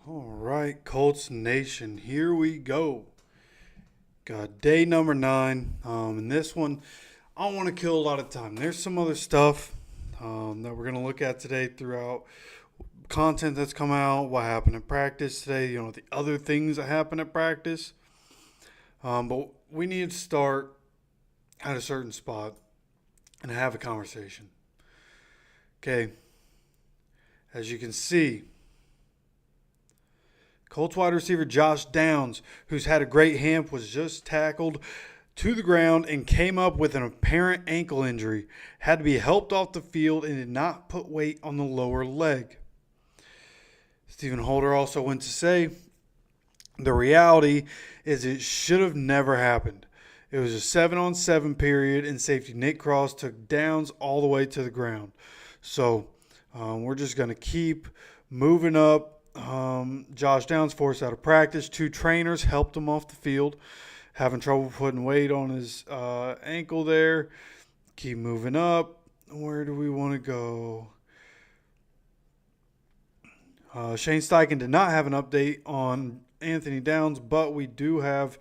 All right, Colts Nation, here we go. Got day number 9. And this one, I don't want to kill a lot of time. There's some other stuff that we're going to look at today throughout content that's come out, what happened in practice today, the other things that happened at practice. But we need to start at a certain spot and have a conversation. Okay, as you can see, Colts wide receiver Josh Downs, who's had a great camp, was just tackled to the ground and came up with an apparent ankle injury. Had to be helped off the field and did not put weight on the lower leg. Stephen Holder also went to say, the reality is it should have never happened. It was a 7-on-7 period, and safety Nick Cross took Downs all the way to the ground. So we're just going to keep moving up. Josh Downs forced out of practice. 2 trainers helped him off the field, having trouble putting weight on his ankle there. Keep moving up. Where do we want to go? Shane Steichen did not have an update on Anthony Downs, but we do have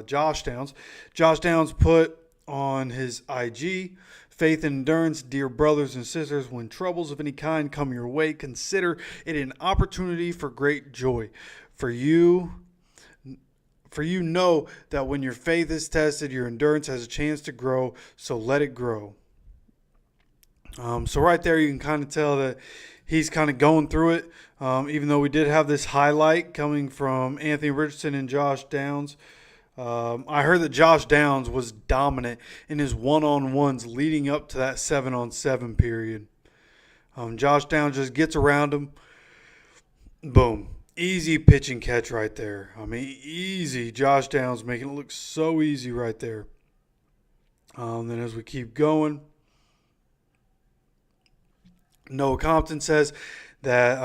Josh Downs. Josh Downs put on his IG, faith and endurance, dear brothers and sisters, when troubles of any kind come your way, consider it an opportunity for great joy. For you know that when your faith is tested, your endurance has a chance to grow, so let it grow. So right there you can kind of tell that he's kind of going through it, even though we did have this highlight coming from Anthony Richardson and Josh Downs. I heard that Josh Downs was dominant in his one-on-ones leading up to that 7-on-7 period. Josh Downs just gets around him. Boom. Easy pitch and catch right there. Easy. Josh Downs making it look so easy right there. Then as we keep going, Noah Compton says that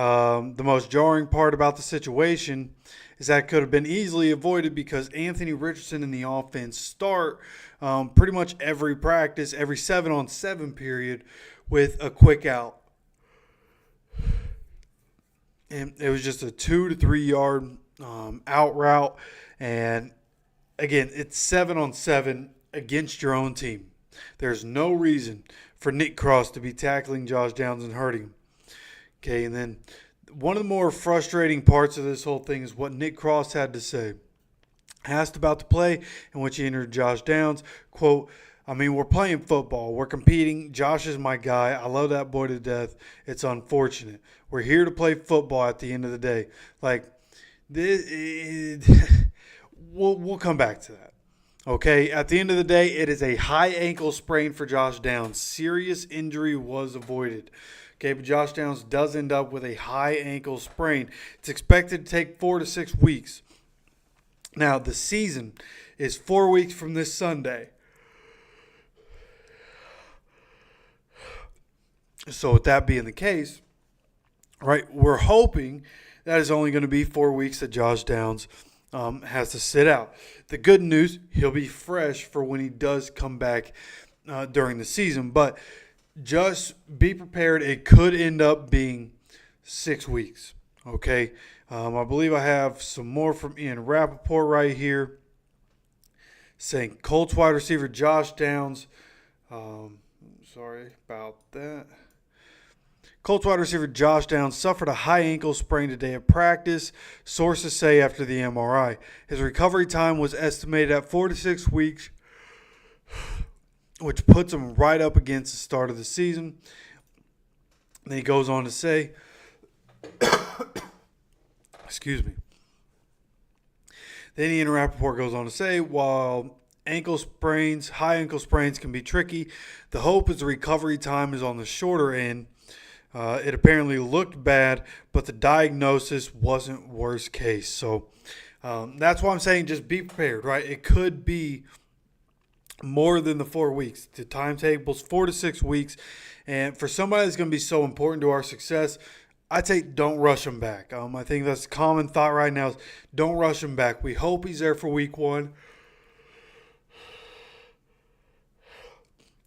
the most jarring part about the situation is that it could have been easily avoided because Anthony Richardson and the offense start pretty much every practice, every 7-on-7 period with a quick out. And it was just a 2 to 3 yard out route. And again, it's 7-on-7 against your own team. There's no reason for Nick Cross to be tackling Josh Downs and hurting him. Okay, and then one of the more frustrating parts of this whole thing is what Nick Cross had to say. Asked about the play in which he entered Josh Downs, quote, we're playing football. We're competing. Josh is my guy. I love that boy to death. It's unfortunate. We're here to play football at the end of the day. We'll come back to that. Okay, at the end of the day, it is a high ankle sprain for Josh Downs. Serious injury was avoided. Okay, but Josh Downs does end up with a high ankle sprain. It's expected to take 4 to 6 weeks. Now, the season is 4 weeks from this Sunday. So with that being the case, right, we're hoping that is only going to be 4 weeks that Josh Downs has to sit out. The good news, he'll be fresh for when he does come back during the season. But just be prepared. It could end up being 6 weeks. Okay. I believe I have some more from Ian Rappaport right here saying Colts wide receiver Josh Downs. Sorry about that. Colts wide receiver Josh Downs suffered a high ankle sprain today at practice, sources say after the MRI. His recovery time was estimated at 4 to 6 weeks, which puts him right up against the start of the season. Then he goes on to say, excuse me. Then Ian Rappaport goes on to say, while high ankle sprains can be tricky, the hope is the recovery time is on the shorter end. It apparently looked bad, but the diagnosis wasn't worst case. So that's why I'm saying just be prepared, right? It could be more than the 4 weeks. The timetable's 4 to 6 weeks. And for somebody that's going to be so important to our success, I'd say don't rush him back. I think that's a common thought right now is don't rush him back. We hope he's there for week 1.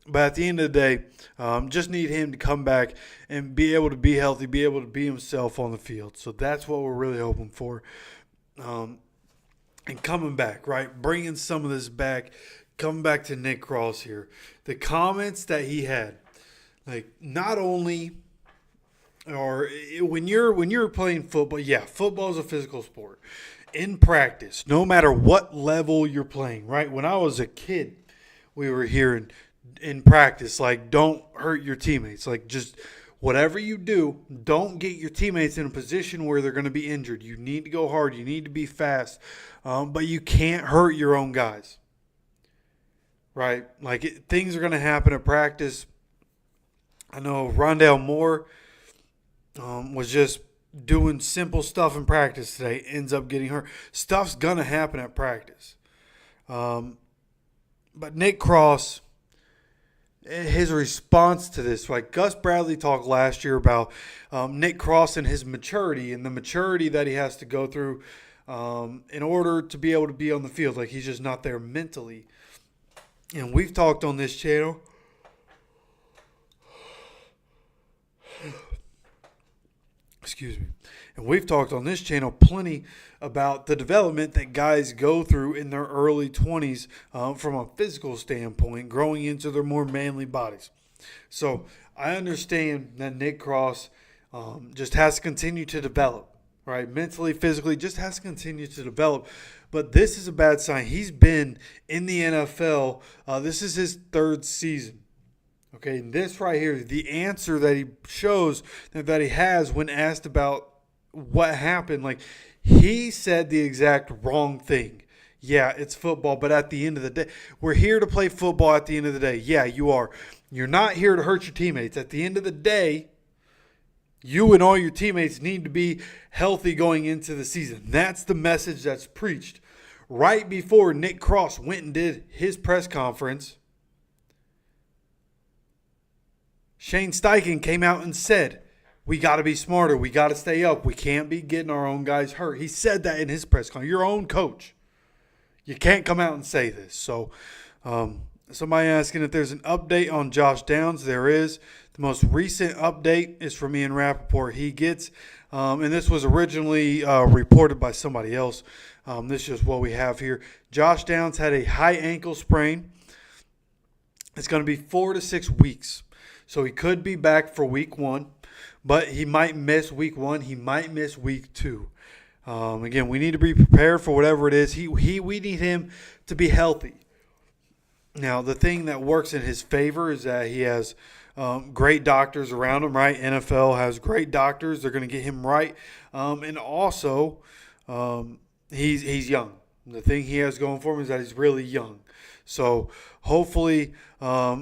But at the end of the day, just need him to come back and be able to be healthy, be able to be himself on the field. So that's what we're really hoping for. And coming back, right? Bringing some of this back, coming back to Nick Cross here. The comments that he had, like not only or when you're playing football, yeah, football is a physical sport. In practice, no matter what level you're playing, right? When I was a kid, we were hearing in practice, like, don't hurt your teammates. Like, just whatever you do, don't get your teammates in a position where they're going to be injured. You need to go hard. You need to be fast. But you can't hurt your own guys, right? Like, things are going to happen at practice. I know Rondale Moore was just doing simple stuff in practice today, ends up getting hurt. Stuff's going to happen at practice. But Nick Cross, his response to this, like Gus Bradley talked last year about Nick Cross and his maturity and the maturity that he has to go through in order to be able to be on the field. Like, he's just not there mentally. And we've talked on this channel. Excuse me. And we've talked on this channel plenty about the development that guys go through in their early 20s from a physical standpoint, growing into their more manly bodies. So I understand that Nick Cross just has to continue to develop, right? Mentally, physically, just has to continue to develop. But this is a bad sign. He's been in the NFL. This is his third season. Okay, and this right here, the answer that he shows that he has when asked about what happened, like, he said the exact wrong thing. Yeah, it's football, but at the end of the day, we're here to play football at the end of the day. Yeah, you are. You're not here to hurt your teammates. At the end of the day, you and all your teammates need to be healthy going into the season. That's the message that's preached. Right before Nick Cross went and did his press conference, Shane Steichen came out and said, we got to be smarter. We got to stay up. We can't be getting our own guys hurt. He said that in his press conference. Your own coach. You can't come out and say this. So somebody asking if there's an update on Josh Downs. There is. The most recent update is from Ian Rappaport. He gets, and this was originally reported by somebody else. This is just what we have here. Josh Downs had a high ankle sprain. It's going to be 4 to 6 weeks. So he could be back for week 1, but he might miss week 1. He might miss week 2. Again, we need to be prepared for whatever it is. We need him to be healthy. Now, the thing that works in his favor is that he has great doctors around him, right? NFL has great doctors. They're going to get him right. And also, he's young. The thing he has going for him is that he's really young. So hopefully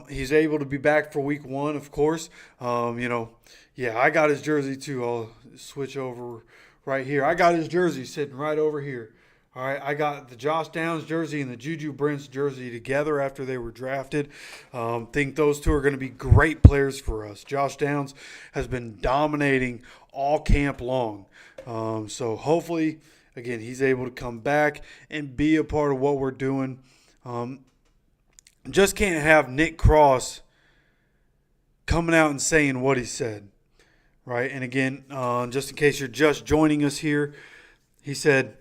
he's able to be back for week 1, of course. Yeah, I got his jersey too. I'll switch over right here. I got his jersey sitting right over here. All right, I got the Josh Downs jersey and the Juju Brents jersey together after they were drafted. Think those two are going to be great players for us. Josh Downs has been dominating all camp long. So hopefully, again, he's able to come back and be a part of what we're doing. Just can't have Nick Cross coming out and saying what he said, right? And again, just in case you're just joining us here, he said,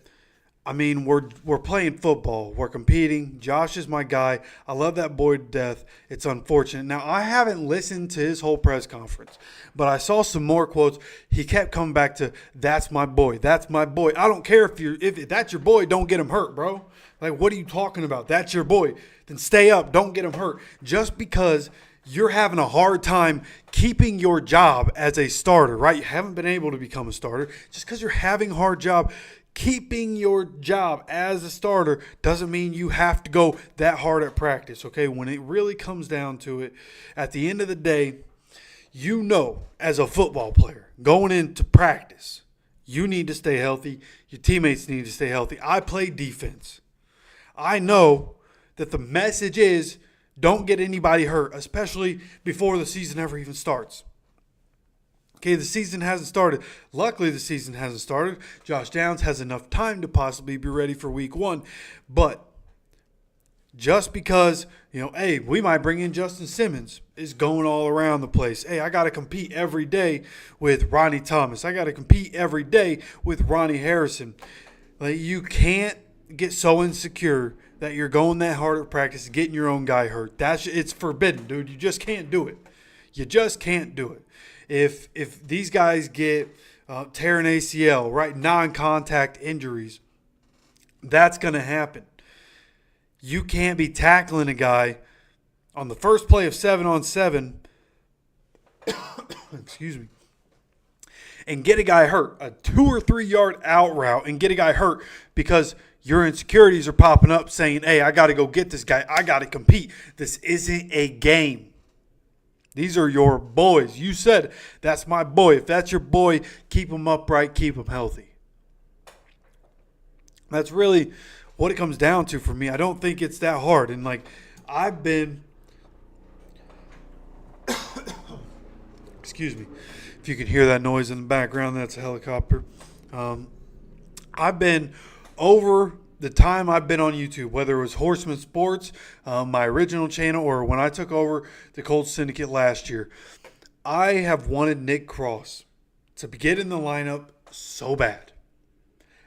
I mean, we're playing football. We're competing. Josh is my guy. I love that boy to death. It's unfortunate. Now, I haven't listened to his whole press conference, but I saw some more quotes. He kept coming back to, that's my boy. That's my boy. I don't care if that's your boy, don't get him hurt, bro. Like, what are you talking about? That's your boy. Then stay up. Don't get him hurt. Just because you're having a hard time keeping your job as a starter, right? You haven't been able to become a starter. Just because you're having a hard job keeping your job as a starter doesn't mean you have to go that hard at practice, okay? When it really comes down to it, at the end of the day, you know, as a football player, going into practice, you need to stay healthy. Your teammates need to stay healthy. I play defense. I know that the message is don't get anybody hurt, especially before the season ever even starts. Okay, the season hasn't started. Luckily, the season hasn't started. Josh Downs has enough time to possibly be ready for week 1. But just because, hey, we might bring in Justin Simmons is going all around the place. Hey, I got to compete every day with Ronnie Thomas. I got to compete every day with Ronnie Harrison. Like, you can't get so insecure that you're going that hard at practice, getting your own guy hurt. It's forbidden, dude. You just can't do it. You just can't do it. If these guys get tear an ACL, right, non-contact injuries, that's going to happen. You can't be tackling a guy on the first play of 7-on-7, excuse me, and get a guy hurt, a 2 or 3 yard out route, and get a guy hurt because your insecurities are popping up saying, hey, I got to go get this guy. I got to compete. This isn't a game. These are your boys. You said, that's my boy. If that's your boy, keep him upright, keep him healthy. That's really what it comes down to for me. I don't think it's that hard. And, I've been – excuse me. If you can hear that noise in the background, that's a helicopter. I've been over the time I've been on YouTube, whether it was Horseman Sports, my original channel, or when I took over the Colts Syndicate last year, I have wanted Nick Cross to get in the lineup so bad.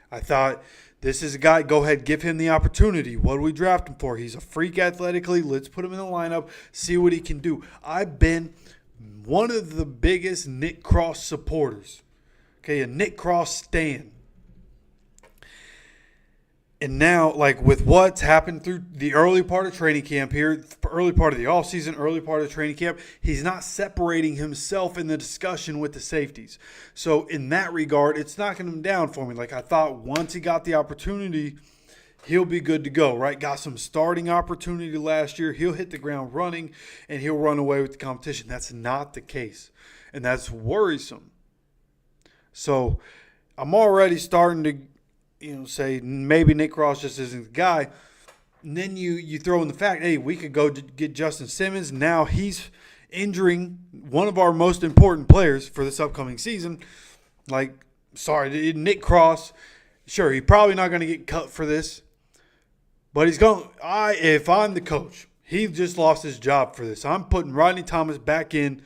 I thought, this is a guy, go ahead, give him the opportunity. What do we draft him for? He's a freak athletically. Let's put him in the lineup, see what he can do. I've been one of the biggest Nick Cross supporters. Okay, a Nick Cross stan. And now, with what's happened through the early part of training camp here, early part of the offseason, early part of training camp, he's not separating himself in the discussion with the safeties. So, in that regard, it's knocking him down for me. I thought once he got the opportunity, he'll be good to go, right? Got some starting opportunity last year. He'll hit the ground running, and he'll run away with the competition. That's not the case, and that's worrisome. So, I'm already starting to say maybe Nick Cross just isn't the guy. And then you throw in the fact, hey, we could go get Justin Simmons. Now he's injuring one of our most important players for this upcoming season. Nick Cross, sure, he's probably not going to get cut for this. But if I'm the coach, he just lost his job for this. I'm putting Rodney Thomas back in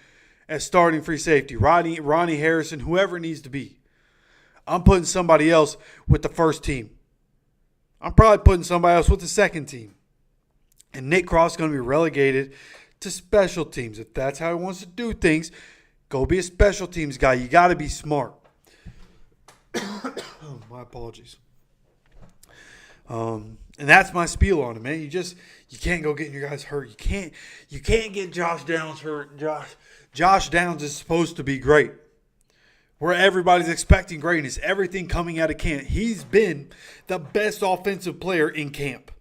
as starting free safety. Ronnie Harrison, whoever it needs to be. I'm putting somebody else with the first team. I'm probably putting somebody else with the second team. And Nick Cross is going to be relegated to special teams. If that's how he wants to do things, go be a special teams guy. You got to be smart. My apologies. And that's my spiel on it, man. You can't go getting your guys hurt. You can't get Josh Downs hurt. Josh Downs is supposed to be great. Where everybody's expecting greatness, everything coming out of camp. He's been the best offensive player in camp.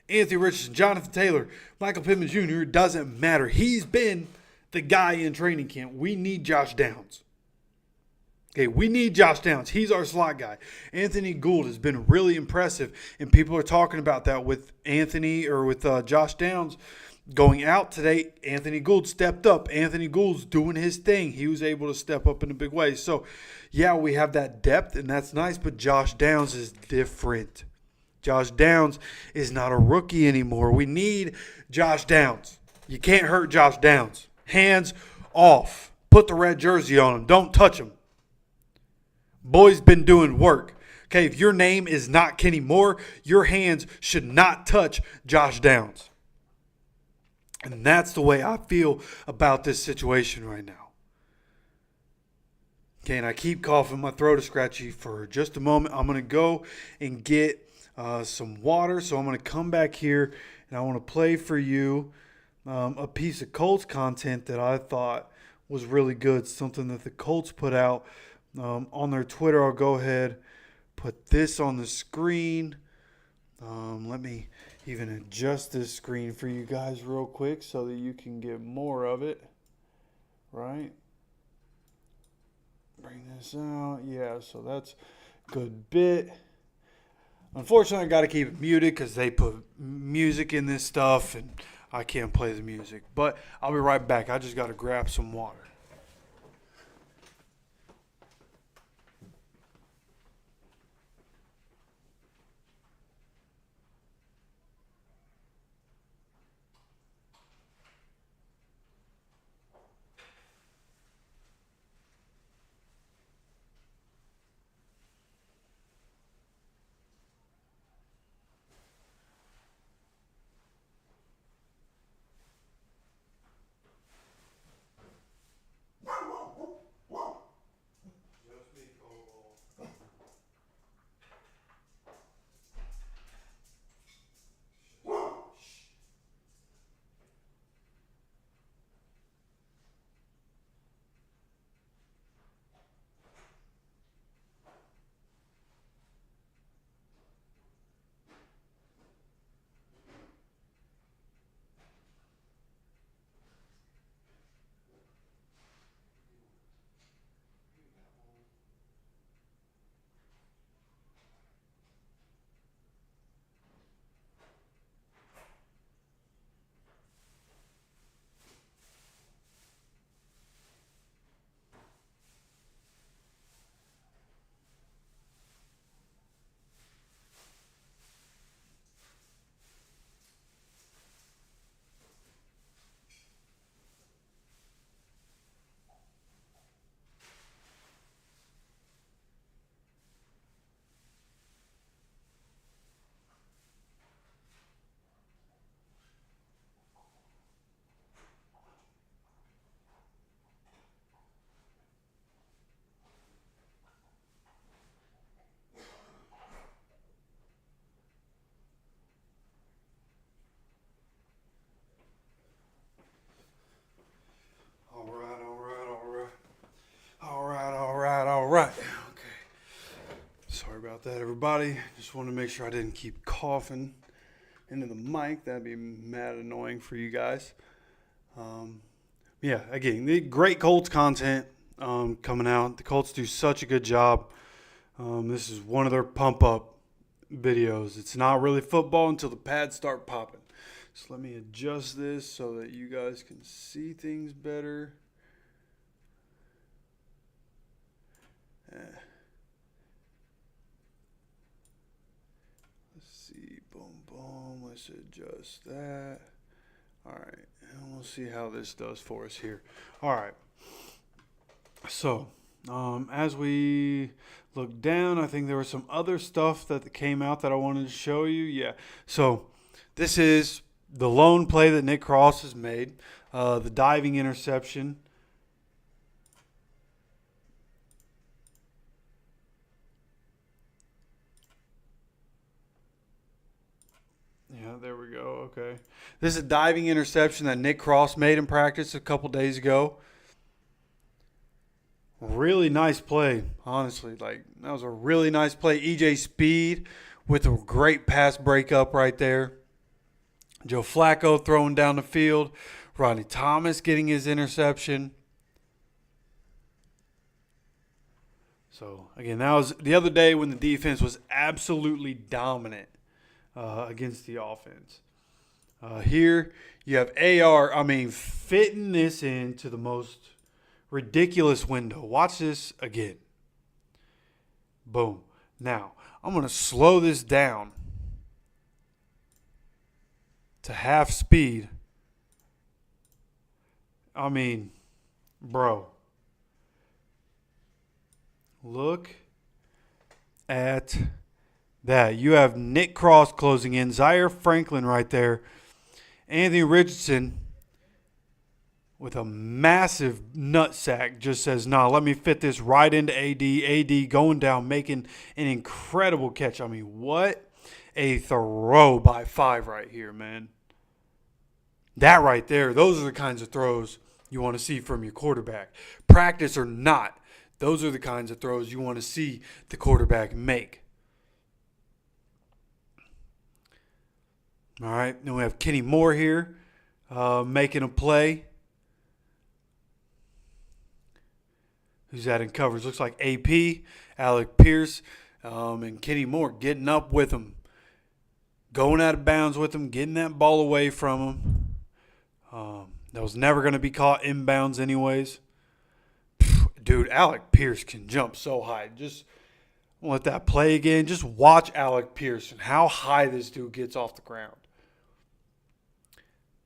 Anthony Richardson, Jonathan Taylor, Michael Pittman Jr., doesn't matter. He's been the guy in training camp. We need Josh Downs. Okay, we need Josh Downs. He's our slot guy. Anthony Gould has been really impressive, and people are talking about that with Josh Downs. Going out today, Anthony Gould stepped up. Anthony Gould's doing his thing. He was able to step up in a big way. So, yeah, we have that depth, and that's nice, but Josh Downs is different. Josh Downs is not a rookie anymore. We need Josh Downs. You can't hurt Josh Downs. Hands off. Put the red jersey on him. Don't touch him. Boy's been doing work. Okay, if your name is not Kenny Moore, your hands should not touch Josh Downs. And that's the way I feel about this situation right now. Okay, and I keep coughing. My throat is scratchy for just a moment. I'm going to go and get some water. So I'm going to come back here, and I want to play for you a piece of Colts content that I thought was really good. Something that the Colts put out on their Twitter. I'll go ahead, put this on the screen. Let me even adjust this screen for you guys real quick so that you can get more of it, right? Bring this out. Yeah, so that's a good bit. Unfortunately, I got to keep it muted because they put music in this stuff, and I can't play the music. But I'll be right back. I just got to grab some water. about that, everybody. Just want to make sure I didn't keep coughing into the mic. That'd be mad annoying for you guys. Yeah, again, the great Colts content coming out. The Colts do such a good job. This is one of their pump-up videos. It's not really football until the pads start popping. So let me adjust this so that you guys can see things better. Let's see. Boom, boom. Let's adjust that. All right. And we'll see how this does for us here. All right. So, as we look down, I think there was some other stuff that came out that I wanted to show you. Yeah. So, this is the lone play that Nick Cross has made. The diving interception. Yeah, there we go. Okay. This is a diving interception that Nick Cross made in practice a couple days ago. Really nice play, honestly. Like, that was a really nice play. EJ Speed with a great pass breakup right there. Joe Flacco throwing down the field. Rodney Thomas getting his interception. So, again, that was the other day when the defense was absolutely dominant against the offense. Here you have AR, fitting this into the most ridiculous window. Watch this again. Boom. Now, I'm going to slow this down to half speed. Bro. Look at that. You have Nick Cross closing in. Zaire Franklin right there. Anthony Richardson with a massive nutsack just says, nah, let me fit this right into AD. AD going down, making an incredible catch. What a throw by 5 right here, man. That right there, those are the kinds of throws you want to see from your quarterback. Practice or not, those are the kinds of throws you want to see the quarterback make. All right, then we have Kenny Moore here making a play. Who's that in coverage? Looks like AP, Alec Pierce, and Kenny Moore getting up with him. Going out of bounds with him, getting that ball away from him. That was never going to be caught inbounds anyways. Dude, Alec Pierce can jump so high. Just let that play again. Just watch Alec Pierce and how high this dude gets off the ground.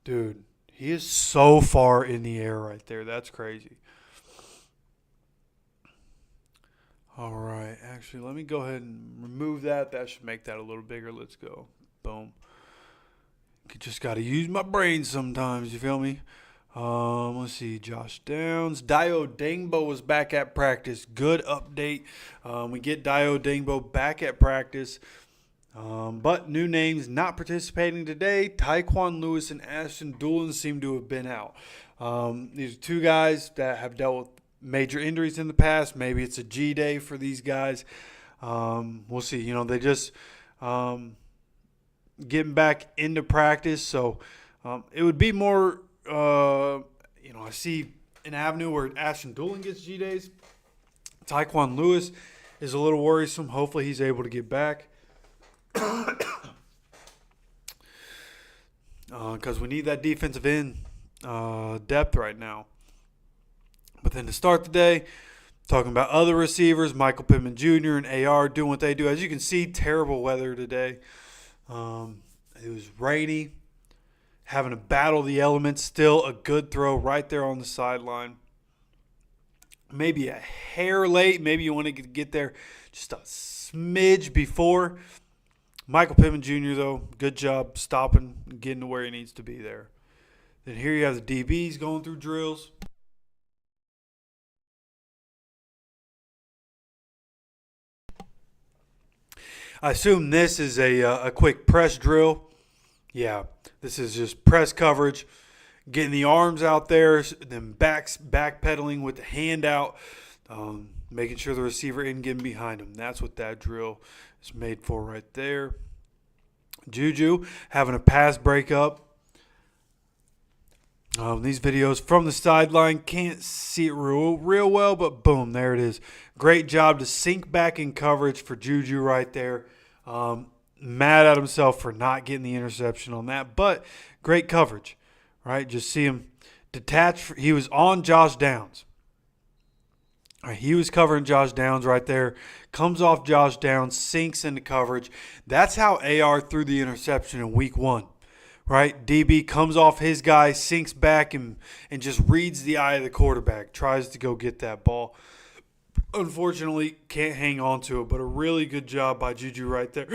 Dude, he is so far in the air right there. That's crazy. All right. Actually, let me go ahead and remove that. That should make that a little bigger. Let's go. Boom. Just got to use my brain sometimes. You feel me? Let's see. Josh Downs. Dio Dingbo was back at practice. Good update. We get Dio Dingbo back at practice. But new names not participating today. Tyquan Lewis and Ashton Dulin seem to have been out. These are two guys that have dealt with major injuries in the past. Maybe it's a G day for these guys. We'll see. They just getting back into practice. So it would be more, I see an avenue where Ashton Dulin gets G days. Tyquan Lewis is a little worrisome. Hopefully he's able to get back. Because we need that defensive end depth right now. But then to start the day, talking about other receivers, Michael Pittman Jr. and AR doing what they do. As you can see, terrible weather today. It was rainy, having to battle the elements. Still a good throw right there on the sideline. Maybe a hair late. Maybe you want to get there just a smidge before. Michael Pittman Jr., though, good job stopping and getting to where he needs to be there. Then here you have the DBs going through drills. I assume this is a quick press drill. Yeah, this is just press coverage, getting the arms out there, then backpedaling with the hand out. making sure the receiver isn't getting behind him. That's what that drill is made for right there. Juju having a pass breakup. These videos from the sideline, can't see it real well, but boom, there it is. Great job to sink back in coverage for Juju right there. Mad at himself for not getting the interception on that, but great coverage, right? Just see him detach. He was on Josh Downs. Right, he was covering Josh Downs right there. Comes off Josh Downs, sinks into coverage. That's how AR threw the interception in week 1. Right? DB comes off his guy, sinks back and just reads the eye of the quarterback. Tries to go get that ball. Unfortunately, can't hang on to it, but a really good job by Juju right there.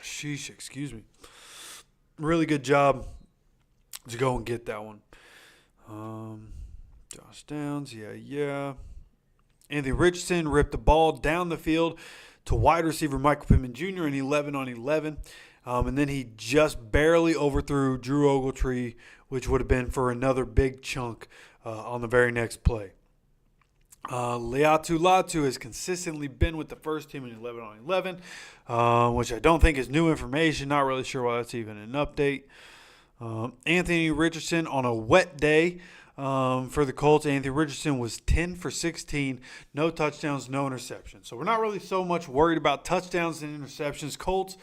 Sheesh, excuse me. Really good job to go and get that one. Josh Downs, yeah. Anthony Richardson ripped the ball down the field to wide receiver Michael Pittman Jr. in 11 on 11. And then he just barely overthrew Drew Ogletree, which would have been for another big chunk on the very next play. Leatu Latu has consistently been with the first team in 11 on 11, which I don't think is new information. Not really sure why that's even an update. Anthony Richardson on a wet day for the Colts. Anthony Richardson was 10 for 16, no touchdowns, no interceptions. So we're not really so much worried about touchdowns and interceptions. Colts,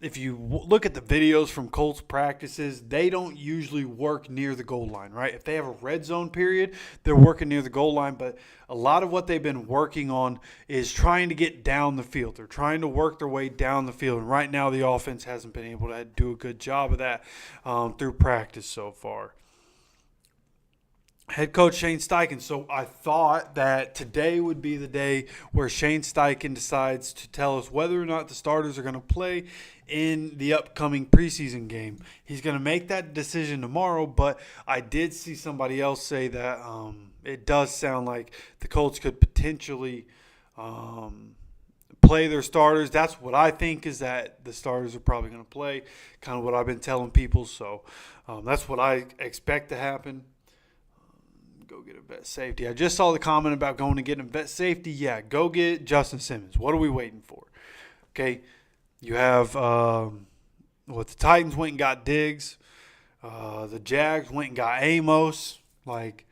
if you look at the videos from Colts practices, they don't usually work near the goal line, right? If they have a red zone period, they're working near the goal line. But a lot of what they've been working on is trying to get down the field. They're trying to work their way down the field. And right now the offense hasn't been able to do a good job of that through practice so far. Head coach Shane Steichen. So I thought that today would be the day where Shane Steichen decides to tell us whether or not the starters are going to play in the upcoming preseason game. He's going to make that decision tomorrow, but I did see somebody else say that it does sound like the Colts could potentially play their starters. That's what I think, is that the starters are probably going to play, kind of what I've been telling people. So that's what I expect to happen. Go get a vet safety. I just saw the comment about going to get a vet safety. Yeah, go get Justin Simmons. What are we waiting for? Okay, you have the Titans went and got Diggs. The Jags went and got Amos. Like,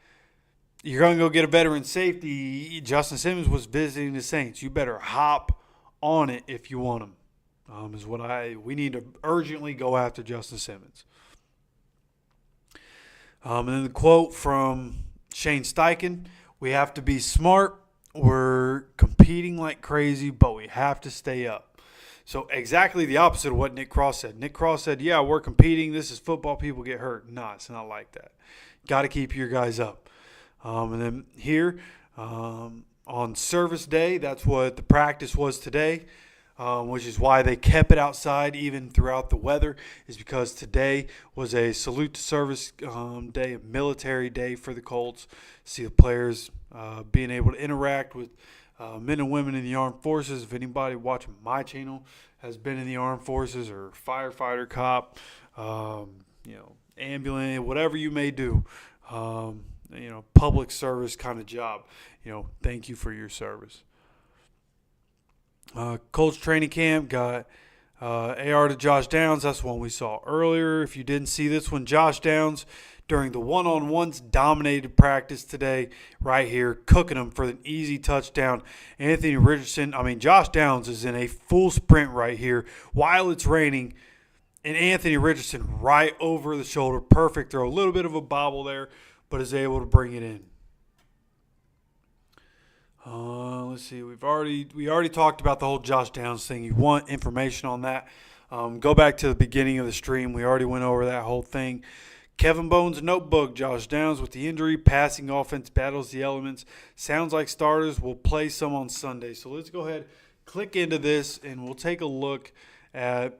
you're going to go get a veteran safety. Justin Simmons was visiting the Saints. You better hop on it if you want him. We need to urgently go after Justin Simmons. And then the quote from Shane Steichen: we have to be smart. We're competing like crazy, but we have to stay up. So exactly the opposite of what Nick Cross said. Nick Cross said, yeah, we're competing. This is football. People get hurt. No, it's not like that. Got to keep your guys up. And then here on service day, that's what the practice was today. Which is why they kept it outside even throughout the weather, is because today was a salute to service day, a military day for the Colts. See the players being able to interact with men and women in the armed forces. If anybody watching my channel has been in the armed forces or firefighter, cop, ambulance, whatever you may do, public service kind of job, thank you for your service. Colts Training Camp got AR to Josh Downs. That's one we saw earlier. If you didn't see this one, Josh Downs during the one-on-ones dominated practice today right here, cooking them for an easy touchdown. Anthony Richardson, Josh Downs is in a full sprint right here while it's raining, and Anthony Richardson right over the shoulder. Perfect throw. A little bit of a bobble there, but is able to bring it in. Let's see. We already talked about the whole Josh Downs thing. You want information on that, go back to the beginning of the stream. We already went over that whole thing. Kevin Bones' notebook: Josh Downs with the injury, passing offense battles the elements. Sounds like starters will play some on Sunday. So let's go ahead, click into this, and we'll take a look at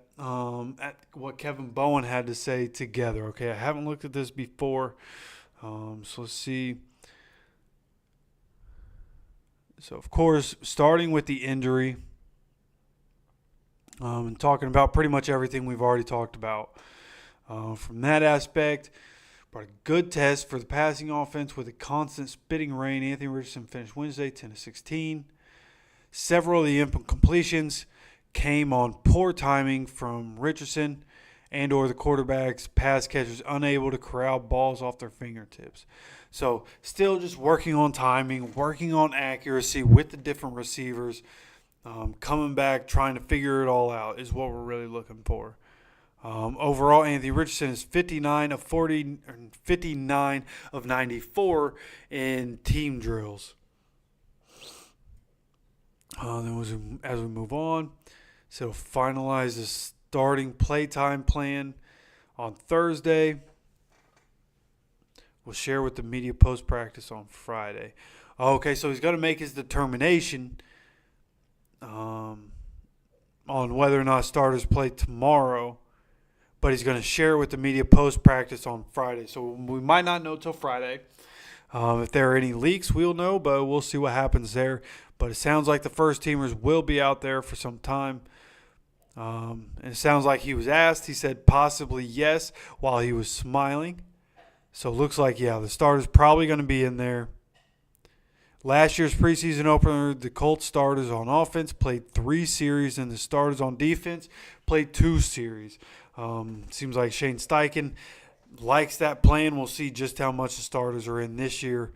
what Kevin Bowen had to say together. Okay, I haven't looked at this before, so let's see. So, of course, starting with the injury and talking about pretty much everything we've already talked about. From that aspect, But a good test for the passing offense with a constant spitting rain. Anthony Richardson finished Wednesday 10-16. Several of the incompletions came on poor timing from Richardson and or the quarterback's pass catchers unable to corral balls off their fingertips. So still just working on timing, working on accuracy with the different receivers, coming back, trying to figure it all out is what we're really looking for. Overall, Anthony Richardson is 59 of 94 in team drills. Then as we move on, so finalize the starting playtime plan on Thursday. We'll share with the media post-practice on Friday. Okay, so he's going to make his determination on whether or not starters play tomorrow, but he's going to share it with the media post-practice on Friday. So we might not know till Friday. If there are any leaks, we'll know, but we'll see what happens there. But it sounds like the first-teamers will be out there for some time. And it sounds like he was asked. He said possibly yes while he was smiling. So it looks like, the starter's probably going to be in there. Last year's preseason opener, the Colts starters on offense played 3 series, and the starters on defense played 2 series. Seems like Shane Steichen likes that plan. We'll see just how much the starters are in this year.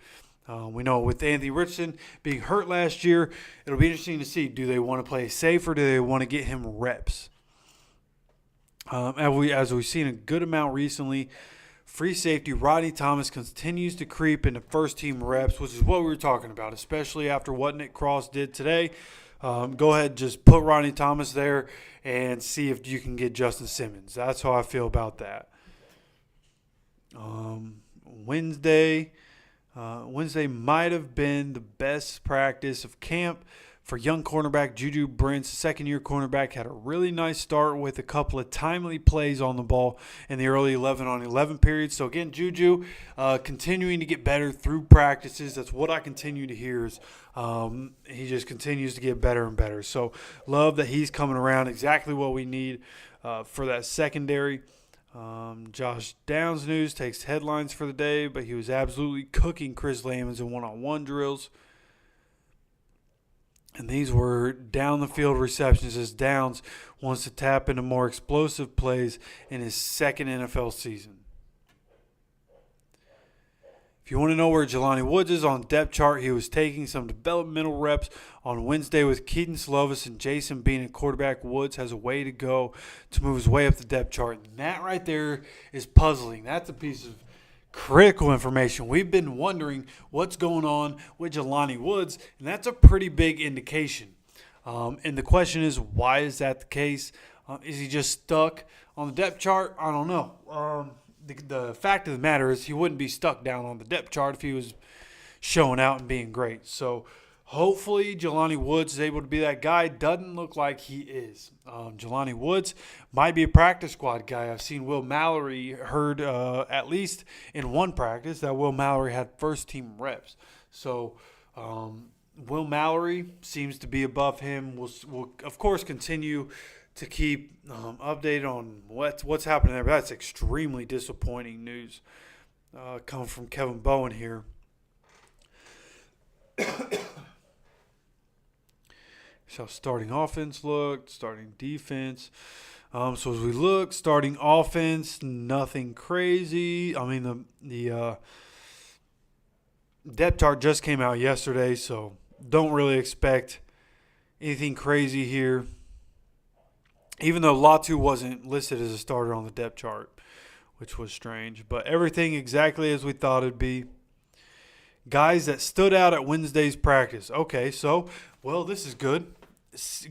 We know with Anthony Richardson being hurt last year, it'll be interesting to see, do they want to play safe or do they want to get him reps? As we've seen a good amount recently, free safety Rodney Thomas continues to creep into first-team reps, which is what we were talking about, especially after what Nick Cross did today. Go ahead, just put Rodney Thomas there and see if you can get Justin Simmons. That's how I feel about that. Wednesday might have been the best practice of camp for young cornerback Juju Brents. Second-year cornerback had a really nice start with a couple of timely plays on the ball in the early 11-on-11 period. So, again, Juju continuing to get better through practices. That's what I continue to hear is he just continues to get better and better. So, love that he's coming around, exactly what we need for that secondary. Josh Downs news takes headlines for the day, but he was absolutely cooking Chris Lamons in one-on-one drills. And these were down-the-field receptions as Downs wants to tap into more explosive plays in his second NFL season. If you want to know where Jelani Woods is on depth chart, he was taking some developmental reps on Wednesday with Keaton Slovis and Jason Bean at quarterback. Woods has a way to go to move his way up the depth chart. And that right there is puzzling. That's a piece of critical information. We've been wondering what's going on with Jelani Woods, and that's a pretty big indication. And the question is, why is that the case? Is he just stuck on the depth chart? I don't know. The fact of the matter is he wouldn't be stuck down on the depth chart if he was showing out and being great. So hopefully Jelani Woods is able to be that guy. Doesn't look like he is. Jelani Woods might be a practice squad guy. I've seen Will Mallory heard at least in one practice that Will Mallory had first-team reps. So Will Mallory seems to be above him. We'll of course, continue to keep updated on what's happening there. But that's extremely disappointing news coming from Kevin Bowen here. So starting offense looked, starting defense. So as we look, starting offense, nothing crazy. I mean, the depth chart just came out yesterday, so don't really expect anything crazy here. Even though Latu wasn't listed as a starter on the depth chart, which was strange. But everything exactly as we thought it'd be. Guys that stood out at Wednesday's practice. Okay, so, this is good.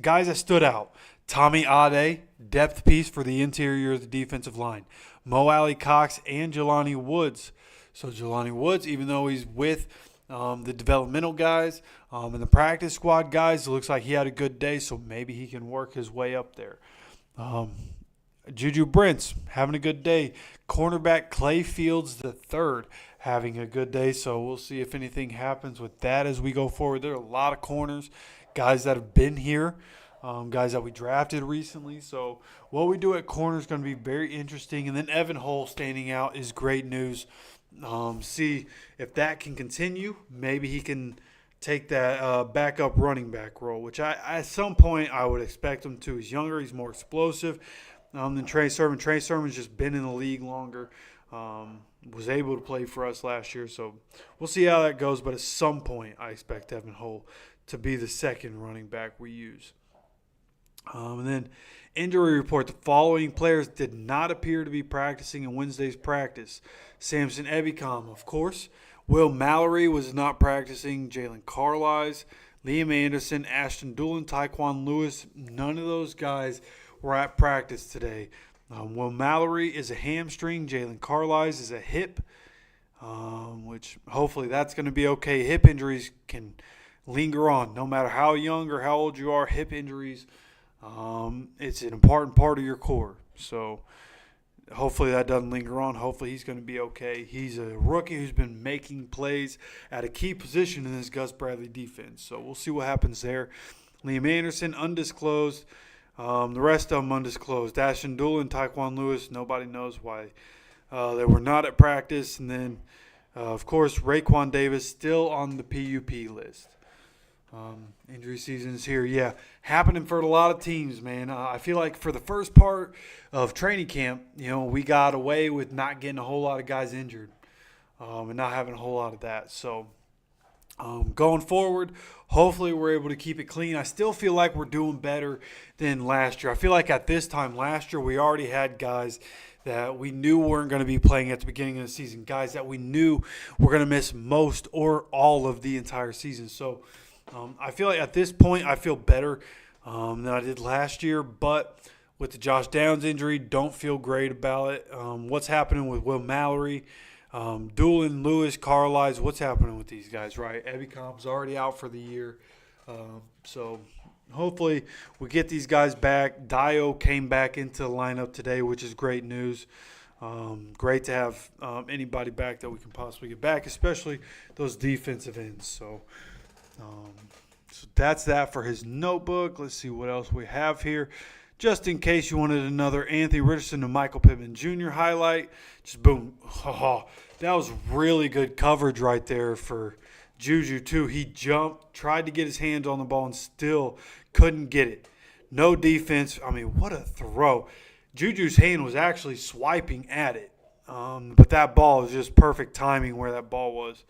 Guys that stood out. Tommy Ade, depth piece for the interior of the defensive line. Mo Alley Cox and Jelani Woods. So Jelani Woods, even though he's with the developmental guys and the practice squad guys, it looks like he had a good day, so maybe he can work his way up there. Juju Brents having a good day. Cornerback Clay Fields III having a good day, so we'll see if anything happens with that as we go forward. There are a lot of corners, guys that have been here guys that we drafted recently. So what we do at corner is going to be very interesting. And then Evan Hull standing out is great news. See if that can continue. Maybe he can take that backup running back role, which at some point I would expect him to. He's younger, he's more explosive than Trey Sermon. Trey Sermon's just been in the league longer. Was able to play for us last year, so we'll see how that goes. But at some point, I expect Evan Hull to be the second running back we use. And then injury report. The following players did not appear to be practicing in Wednesday's practice. Samson Ebicom, of course. Will Mallory was not practicing. Jalen Carlisle, Liam Anderson, Ashton Doolin, Tyquan Lewis. None of those guys were at practice today. Will Mallory is a hamstring. Jalen Carlisle is a hip, which hopefully that's going to be okay. Hip injuries can linger on. No matter how young or how old you are, hip injuries, it's an important part of your core. So hopefully that doesn't linger on. Hopefully he's going to be okay. He's a rookie who's been making plays at a key position in this Gus Bradley defense. So we'll see what happens there. Liam Anderson, undisclosed. The rest of them undisclosed. Ashton Doolin, Tyquan Lewis, nobody knows why they were not at practice. And then, of course, Raekwon Davis still on the PUP list. Injury season is here. Yeah, happening for a lot of teams, man. I feel like for the first part of training camp, we got away with not getting a whole lot of guys injured and not having a whole lot of that. So going forward, hopefully we're able to keep it clean. I still feel like we're doing better than last year. I feel like at this time last year we already had guys that we knew weren't going to be playing at the beginning of the season, guys that we knew were going to miss most or all of the entire season. So I feel like at this point I feel better than I did last year, but with the Josh Downs injury, don't feel great about it. What's happening with Will Mallory? Doolin, Lewis, Carlisle, what's happening with these guys, right? Ebicom's already out for the year. So hopefully we get these guys back. Dio came back into the lineup today, which is great news. Great to have anybody back that we can possibly get back, especially those defensive ends. So that's that for his notebook. Let's see what else we have here. Just in case you wanted another Anthony Richardson and Michael Pittman Jr. highlight, just boom. Oh, that was really good coverage right there for Juju, too. He jumped, tried to get his hands on the ball, and still couldn't get it. No defense. I mean, what a throw. Juju's hand was actually swiping at it. But that ball was just perfect timing where that ball was.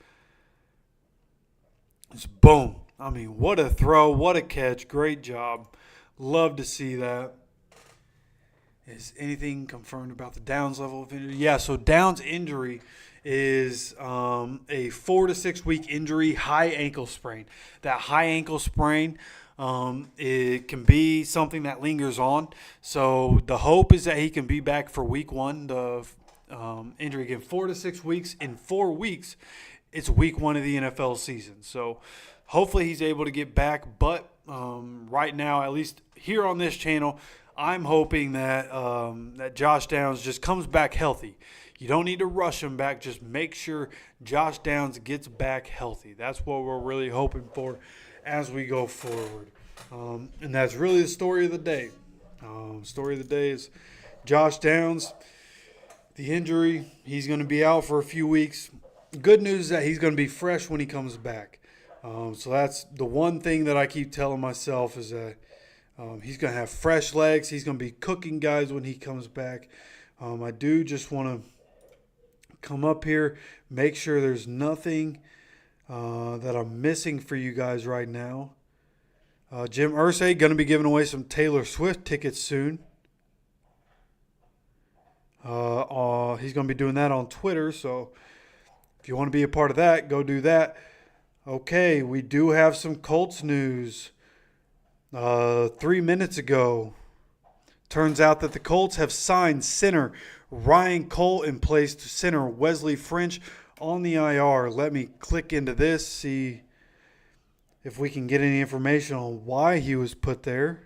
Just boom. I mean, what a throw. What a catch. Great job. Love to see that. Is anything confirmed about the Downs level of injury? Yeah, so Downs injury is a 4 to 6 week injury, high ankle sprain. That high ankle sprain, it can be something that lingers on. So the hope is that he can be back for week 1. The injury, again, 4 to 6 weeks. In 4 weeks, it's week 1 of the NFL season. So hopefully he's able to get back. But right now, at least here on this channel, I'm hoping that that Josh Downs just comes back healthy. You don't need to rush him back. Just make sure Josh Downs gets back healthy. That's what we're really hoping for as we go forward. And that's really the story of the day. Story of the day is Josh Downs. The injury, he's going to be out for a few weeks. Good news is that he's going to be fresh when he comes back. So that's the one thing that I keep telling myself is that he's going to have fresh legs. He's going to be cooking guys when he comes back. I do just want to come up here, make sure there's nothing that I'm missing for you guys right now. Jim Irsay going to be giving away some Taylor Swift tickets soon. He's going to be doing that on Twitter, so if you want to be a part of that, go do that. Okay, we do have some Colts news. 3 minutes ago, turns out that the Colts have signed center Ryan Cole and placed center Wesley French on the IR. Let me click into this, see if we can get any information on why he was put there.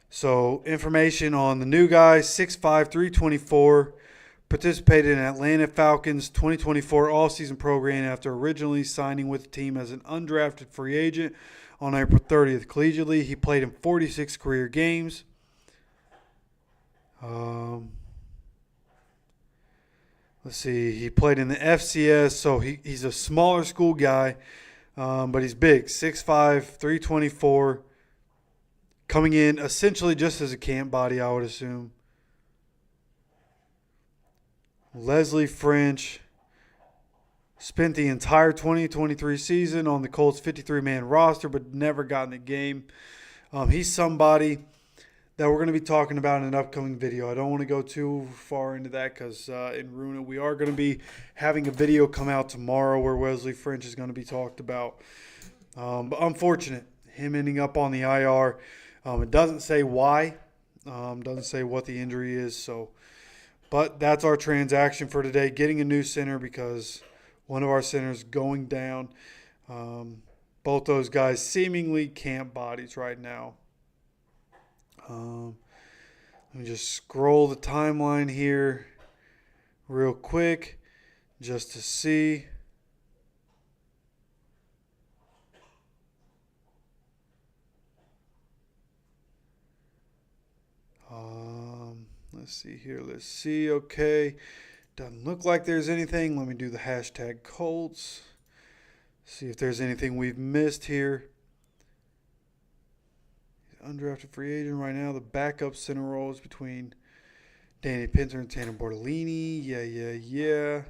So information on the new guy, 6'5", 324, participated in Atlanta Falcons' 2024 all-season program after originally signing with the team as an undrafted free agent on April 30th. Collegiately, he played in 46 career games. Let's see. He played in the FCS, so he's a smaller school guy, but he's big. 6'5", 324, coming in essentially just as a camp body, I would assume. Leslie French spent the entire 2023 season on the Colts' 53-man roster, but never got in the game. He's somebody that we're going to be talking about in an upcoming video. I don't want to go too far into that because in ruin it. We are going to be having a video come out tomorrow where Wesley French is going to be talked about. But unfortunate, him ending up on the IR. It doesn't say why. Doesn't say what the injury is. But that's our transaction for today, getting a new center because one of our centers going down. Both those guys seemingly camp bodies right now. Let me just scroll the timeline here real quick just to see. Let's see here. Let's see. Okay. Doesn't look like there's anything. Let me do the hashtag Colts. See if there's anything we've missed here. Undrafted free agent right now. The backup center role is between Danny Pinter and Tanner Bortolini. Yeah.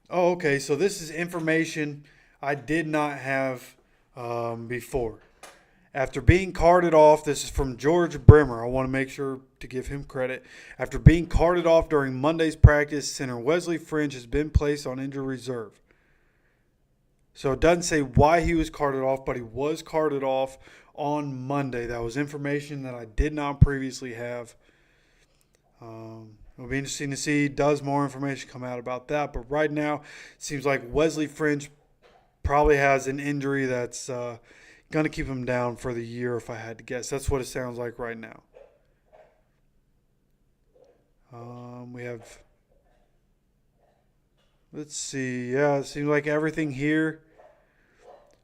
Oh, okay. So this is information I did not have before. After being carted off, this is from George Brimmer. I want to make sure to give him credit. After being carted off during Monday's practice, center Wesley French has been placed on injury reserve. So it doesn't say why he was carted off, but he was carted off on Monday. That was information that I did not previously have. It'll be interesting to see does more information come out about that. But right now, it seems like Wesley French probably has an injury that's going to keep him down for the year, if I had to guess. That's what it sounds like right now. We have, let's see. Yeah, it seems like everything here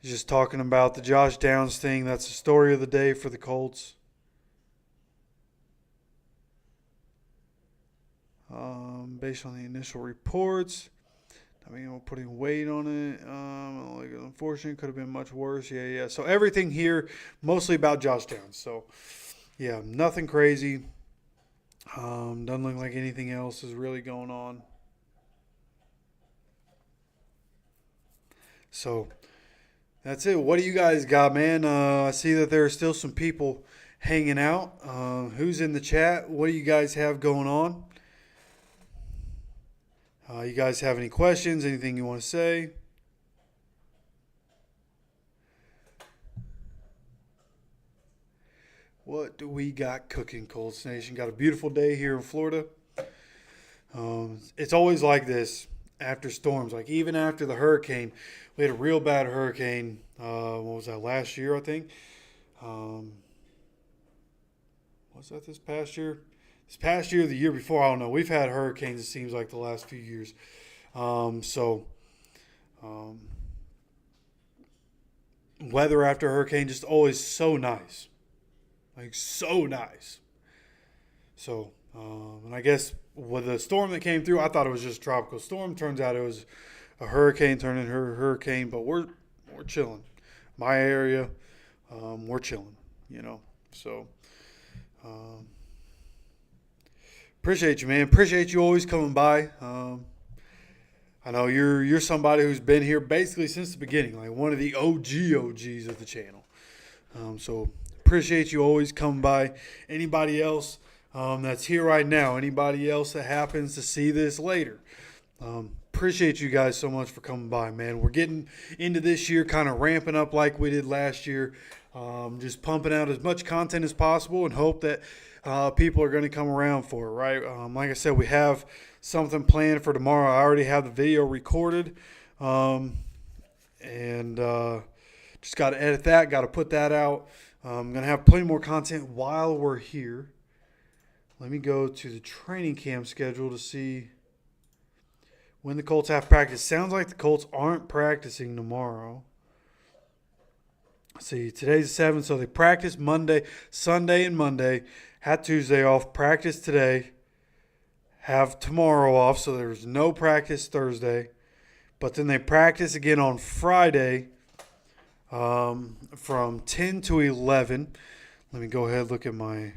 is just talking about the Josh Downs thing. That's the story of the day for the Colts. Based on the initial reports. I mean, we're putting weight on it. Unfortunately, could have been much worse. Yeah. So everything here, mostly about Josh Downs. So, yeah, nothing crazy. Doesn't look like anything else is really going on. So, that's it. What do you guys got, man? I see that there are still some people hanging out. Who's in the chat? What do you guys have going on? You guys have any questions? Anything you want to say? What do we got cooking, Colts Nation? Got a beautiful day here in Florida. It's always like this after storms. Like even after the hurricane, we had a real bad hurricane. What was that, last year, I think? Was that this past year? This past year, the year before, I don't know. We've had hurricanes, it seems like, the last few years. Weather after a hurricane just always so nice. Like, so nice. So, and I guess with the storm that came through, I thought it was just a tropical storm. Turns out it was a hurricane turning into a hurricane. But we're chilling. My area, we're chilling, you know. So, appreciate you, man. Appreciate you always coming by. I know you're somebody who's been here basically since the beginning, like one of the OGs of the channel. So appreciate you always coming by. Anybody else that's here right now, anybody else that happens to see this later, appreciate you guys so much for coming by, man. We're getting into this year kind of ramping up like we did last year. Just pumping out as much content as possible and hope that people are going to come around for it, right? Like I said, we have something planned for tomorrow. I already have the video recorded. Just got to edit that, got to put that out. I'm going to have plenty more content while we're here. Let me go to the training camp schedule to see when the Colts have practice. Sounds like the Colts aren't practicing tomorrow. See, today's the 7th, so they practice Monday, Sunday, and Monday. Had Tuesday off, practice today, have tomorrow off, so there's no practice Thursday. But then they practice again on Friday from 10 to 11. Let me go ahead and look at my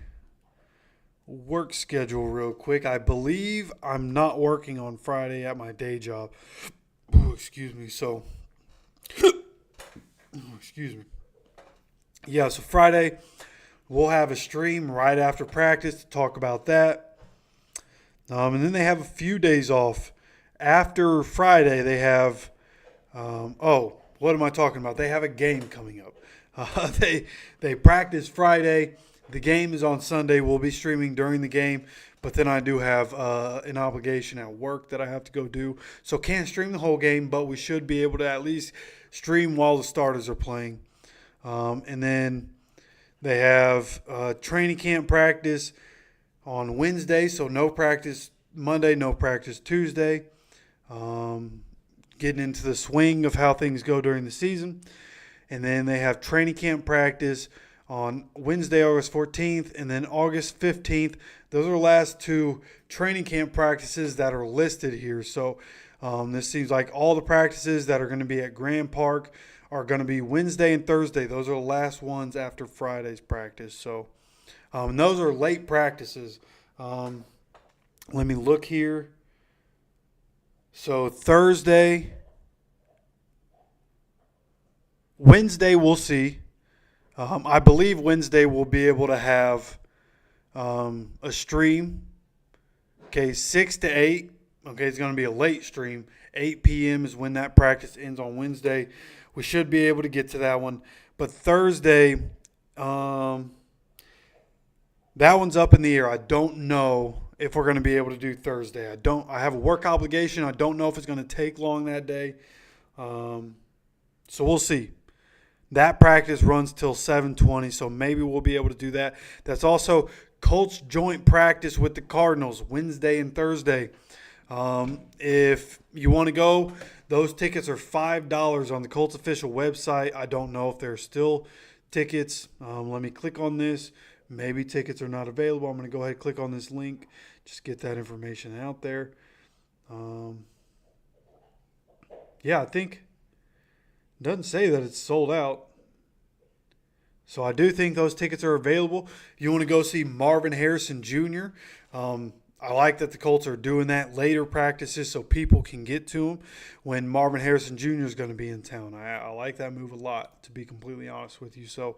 work schedule real quick. I believe I'm not working on Friday at my day job. Oh, excuse me. So, excuse me. Yeah, so Friday we'll have a stream right after practice to talk about that. And then they have a few days off. After Friday, they have, what am I talking about? They have a game coming up. They practice Friday. The game is on Sunday. We'll be streaming during the game. But then I do have an obligation at work that I have to go do. So can't stream the whole game, but we should be able to at least stream while the starters are playing. And then they have training camp practice on Wednesday, so no practice Monday, no practice Tuesday. Getting into the swing of how things go during the season. And then they have training camp practice on Wednesday, August 14th, and then August 15th. Those are the last two training camp practices that are listed here. So this seems like all the practices that are going to be at Grand Park are going to be Wednesday and Thursday. Those are the last ones after Friday's practice. So those are late practices. Let me look here. So Wednesday we'll see. I believe Wednesday we'll be able to have a stream. Okay, 6 to 8. Okay, it's going to be a late stream. 8 p.m. is when that practice ends on Wednesday. We should be able to get to that one. But Thursday, that one's up in the air. I don't know if we're going to be able to do Thursday. I have a work obligation. I don't know if it's going to take long that day. So we'll see. That practice runs till 7:20, so maybe we'll be able to do that. That's also Colts joint practice with the Cardinals Wednesday and Thursday. If you want to go, those tickets are $5 on the Colts official website. I don't know if there's still tickets. Let me click on this. Maybe tickets are not available. I'm going to go ahead and click on this link. Just get that information out there. I think it doesn't say that it's sold out. So I do think those tickets are available. You want to go see Marvin Harrison Jr. I like that the Colts are doing that later practices so people can get to him when Marvin Harrison Jr. is going to be in town. I like that move a lot, to be completely honest with you. So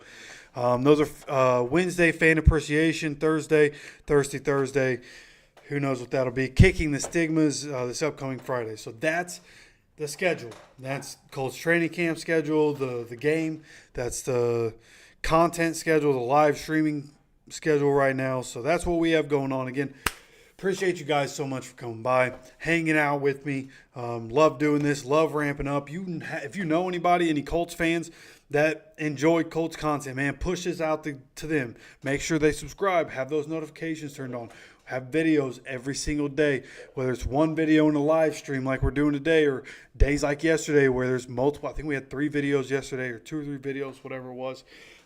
those are Wednesday, fan appreciation, Thursday. Who knows what that'll be. Kicking the Stigmas this upcoming Friday. So that's the schedule. That's Colts training camp schedule, the game. That's the content schedule, the live streaming schedule right now. So that's what we have going on. Again, appreciate you guys so much for coming by, hanging out with me. Love doing this. Love ramping up. If you know anybody, any Colts fans that enjoy Colts content, man, push this out to them. Make sure they subscribe. Have those notifications turned on. Have videos every single day, whether it's one video in a live stream like we're doing today or days like yesterday where there's multiple. I think we had 3 videos yesterday or 2 or 3 videos, whatever it was.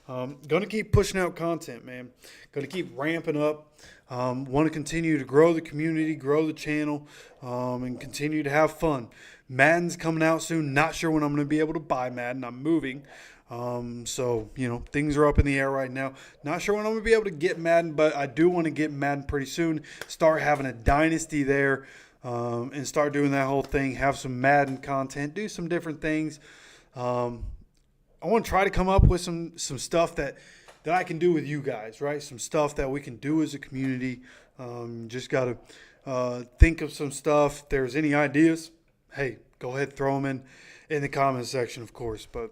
Going to keep pushing out content, man. Going to keep ramping up. Want to continue to grow the community, grow the channel, and continue to have fun. Madden's coming out soon. Not sure when I'm going to be able to buy Madden. I'm moving. So, things are up in the air right now. Not sure when I'm going to be able to get Madden, but I do want to get Madden pretty soon. Start having a dynasty there and start doing that whole thing. Have some Madden content. Do some different things. I want to try to come up with some stuff that I can do with you guys, right? Some stuff that we can do as a community. Just got to think of some stuff. If there's any ideas, hey, go ahead, throw them in the comment section, of course. But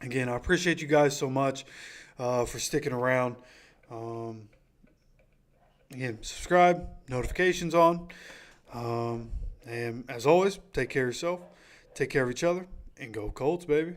again, I appreciate you guys so much for sticking around. Again, subscribe, notifications on. And as always, take care of yourself, take care of each other, and go Colts, baby.